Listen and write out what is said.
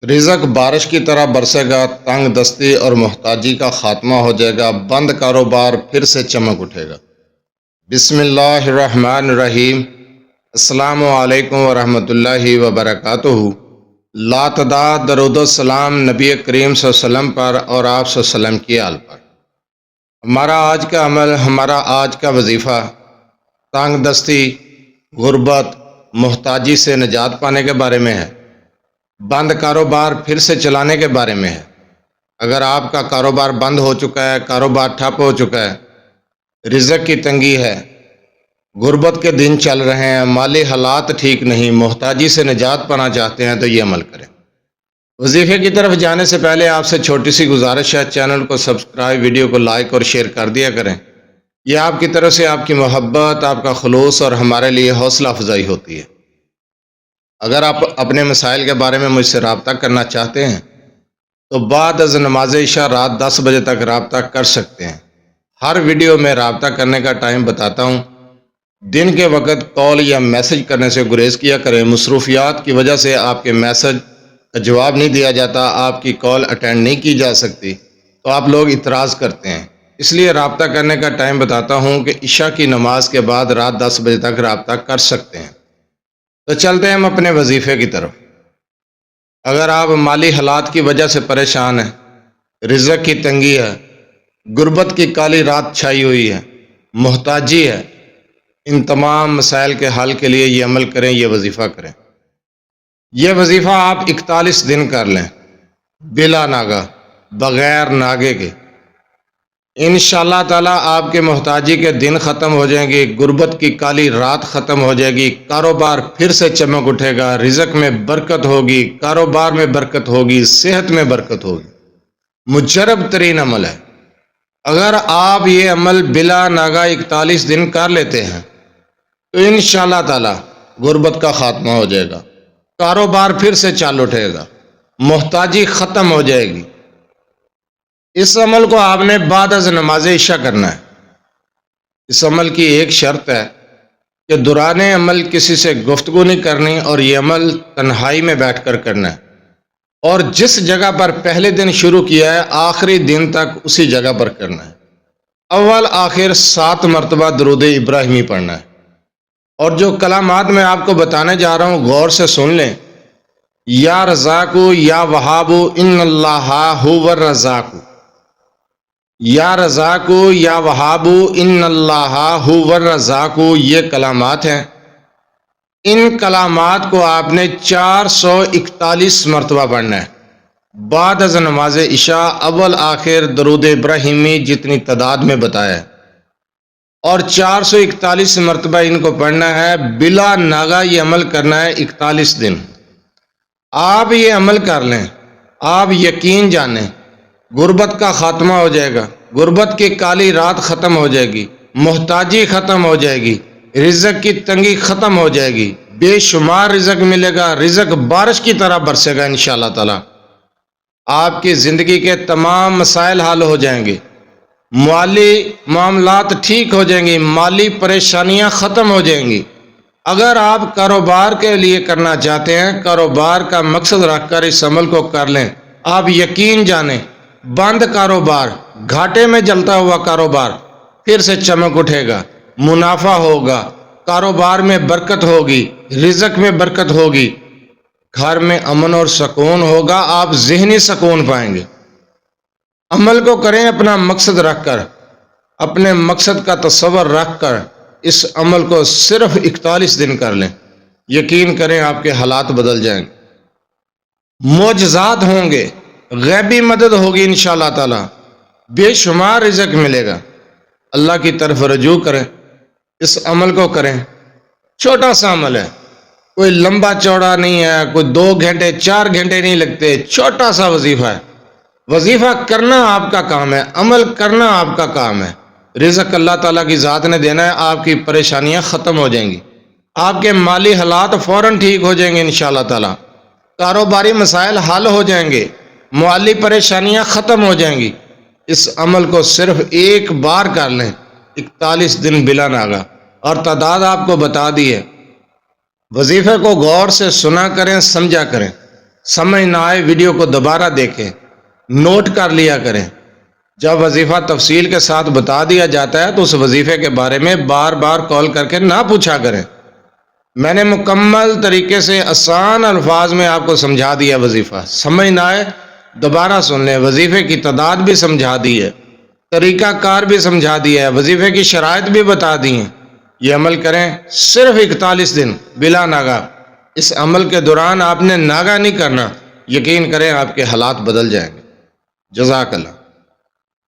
رزق بارش کی طرح برسے گا، تنگ دستی اور محتاجی کا خاتمہ ہو جائے گا، بند کاروبار پھر سے چمک اٹھے گا۔ بسم اللہ الرحمن الرحیم۔ السلام علیکم ورحمۃ اللہ وبرکاتہ۔ لاتعداد درود و سلام نبی کریم صلی اللہ علیہ وسلم پر اور آپ صلی اللہ علیہ وسلم کی آل پر۔ ہمارا آج کا عمل، ہمارا آج کا وظیفہ تنگ دستی، غربت، محتاجی سے نجات پانے کے بارے میں ہے، بند کاروبار پھر سے چلانے کے بارے میں ہے۔ اگر آپ کا کاروبار بند ہو چکا ہے، کاروبار ٹھپ ہو چکا ہے، رزق کی تنگی ہے، غربت کے دن چل رہے ہیں، مالی حالات ٹھیک نہیں، محتاجی سے نجات پانا چاہتے ہیں تو یہ عمل کریں۔ وظیفے کی طرف جانے سے پہلے آپ سے چھوٹی سی گزارش ہے، چینل کو سبسکرائب، ویڈیو کو لائک اور شیئر کر دیا کریں۔ یہ آپ کی طرف سے آپ کی محبت، آپ کا خلوص اور ہمارے لیے حوصلہ افزائی ہوتی ہے۔ اگر آپ اپنے مسائل کے بارے میں مجھ سے رابطہ کرنا چاہتے ہیں تو بعد از نماز عشاء رات 10 بجے تک رابطہ کر سکتے ہیں۔ ہر ویڈیو میں رابطہ کرنے کا ٹائم بتاتا ہوں۔ دن کے وقت کال یا میسج کرنے سے گریز کیا کریں۔ مصروفیات کی وجہ سے آپ کے میسج کا جواب نہیں دیا جاتا، آپ کی کال اٹینڈ نہیں کی جا سکتی تو آپ لوگ اعتراض کرتے ہیں، اس لیے رابطہ کرنے کا ٹائم بتاتا ہوں کہ عشاء کی نماز کے بعد رات 10 بجے تک رابطہ کر سکتے ہیں۔ تو چلتے ہیں ہم اپنے وظیفے کی طرف۔ اگر آپ مالی حالات کی وجہ سے پریشان ہیں، رزق کی تنگی ہے، غربت کی کالی رات چھائی ہوئی ہے، محتاجی ہے، ان تمام مسائل کے حل کے لیے یہ عمل کریں، یہ وظیفہ کریں۔ یہ وظیفہ آپ 41 دن کر لیں، بلا ناگہ، بغیر ناگے کے۔ انشاءاللہ تعالی آپ کے محتاجی کے دن ختم ہو جائیں گے، غربت کی کالی رات ختم ہو جائے گی، کاروبار پھر سے چمک اٹھے گا، رزق میں برکت ہوگی، کاروبار میں برکت ہوگی، صحت میں برکت ہوگی۔ مجرب ترین عمل ہے۔ اگر آپ یہ عمل بلا ناگہ 41 دن کر لیتے ہیں تو انشاءاللہ تعالی غربت کا خاتمہ ہو جائے گا، کاروبار پھر سے چل اٹھے گا، محتاجی ختم ہو جائے گی۔ اس عمل کو آپ نے بعد از نماز عشاء کرنا ہے۔ اس عمل کی ایک شرط ہے کہ دوران عمل کسی سے گفتگو نہیں کرنی، اور یہ عمل تنہائی میں بیٹھ کر کرنا ہے، اور جس جگہ پر پہلے دن شروع کیا ہے آخری دن تک اسی جگہ پر کرنا ہے۔ اول آخر 7 مرتبہ درود ابراہیمی پڑھنا ہے، اور جو کلمات میں آپ کو بتانے جا رہا ہوں غور سے سن لیں۔ یا رزاق یا وہاب ان اللہ هو الرزاق، یا رزاق یا وہاب ان اللہ هو الرزاق، یہ کلمات ہیں۔ ان کلمات کو آپ نے 441 مرتبہ پڑھنا ہے بعد از نماز عشاء، اول آخر درود ابراہیمی جتنی تعداد میں بتایا ہے، اور 441 مرتبہ ان کو پڑھنا ہے بلا ناغہ۔ یہ عمل کرنا ہے 41 دن۔ آپ یہ عمل کر لیں، آپ یقین جانیں غربت کا خاتمہ ہو جائے گا، غربت کی کالی رات ختم ہو جائے گی، محتاجی ختم ہو جائے گی، رزق کی تنگی ختم ہو جائے گی، بے شمار رزق ملے گا، رزق بارش کی طرح برسے گا انشاءاللہ تعالی۔ آپ کی زندگی کے تمام مسائل حل ہو جائیں گے، مالی معاملات ٹھیک ہو جائیں گی، مالی پریشانیاں ختم ہو جائیں گی۔ اگر آپ کاروبار کے لیے کرنا چاہتے ہیں، کاروبار کا مقصد رکھ کر اس عمل کو کر لیں، آپ یقین جانیں بند کاروبار، گھاٹے میں جلتا ہوا کاروبار پھر سے چمک اٹھے گا، منافع ہوگا، کاروبار میں برکت ہوگی، رزق میں برکت ہوگی، گھر میں امن اور سکون ہوگا، آپ ذہنی سکون پائیں گے۔ عمل کو کریں اپنا مقصد رکھ کر، اپنے مقصد کا تصور رکھ کر اس عمل کو صرف 41 دن کر لیں، یقین کریں آپ کے حالات بدل جائیں گے، معجزات ہوں گے، غیبی مدد ہوگی انشاءاللہ تعالی، بے شمار رزق ملے گا۔ اللہ کی طرف رجوع کریں، اس عمل کو کریں۔ چھوٹا سا عمل ہے، کوئی لمبا چوڑا نہیں ہے، کوئی 2 گھنٹے 4 گھنٹے نہیں لگتے، چھوٹا سا وظیفہ ہے۔ وظیفہ کرنا آپ کا کام ہے، عمل کرنا آپ کا کام ہے۔ رزق اللہ تعالیٰ کی ذات نے دینا ہے، آپ کی پریشانیاں ختم ہو جائیں گی، آپ کے مالی حالات فوراً ٹھیک ہو جائیں گے انشاءاللہ تعالیٰ، کاروباری مسائل حل ہو جائیں گے، مالی پریشانیاں ختم ہو جائیں گی۔ اس عمل کو صرف ایک بار کر لیں، 41 دن بلا ناغہ، اور تعداد آپ کو بتا دی ہے۔ وظیفے کو غور سے سنا کریں، سمجھا کریں، سمجھ نہ آئے ویڈیو کو دوبارہ دیکھیں، نوٹ کر لیا کریں۔ جب وظیفہ تفصیل کے ساتھ بتا دیا جاتا ہے تو اس وظیفے کے بارے میں بار بار کال کر کے نہ پوچھا کریں۔ میں نے مکمل طریقے سے آسان الفاظ میں آپ کو سمجھا دیا وظیفہ، سمجھ نہ آئے دوبارہ سن لیں۔ وظیفے کی تعداد بھی سمجھا دی ہے، طریقہ کار بھی سمجھا دیا ہے، وظیفے کی شرائط بھی بتا دی ہیں۔ یہ عمل کریں صرف 41 دن بلا ناغہ۔ اس عمل کے دوران آپ نے ناغہ نہیں کرنا، یقین کریں آپ کے حالات بدل جائیں گے۔ جزاک اللہ۔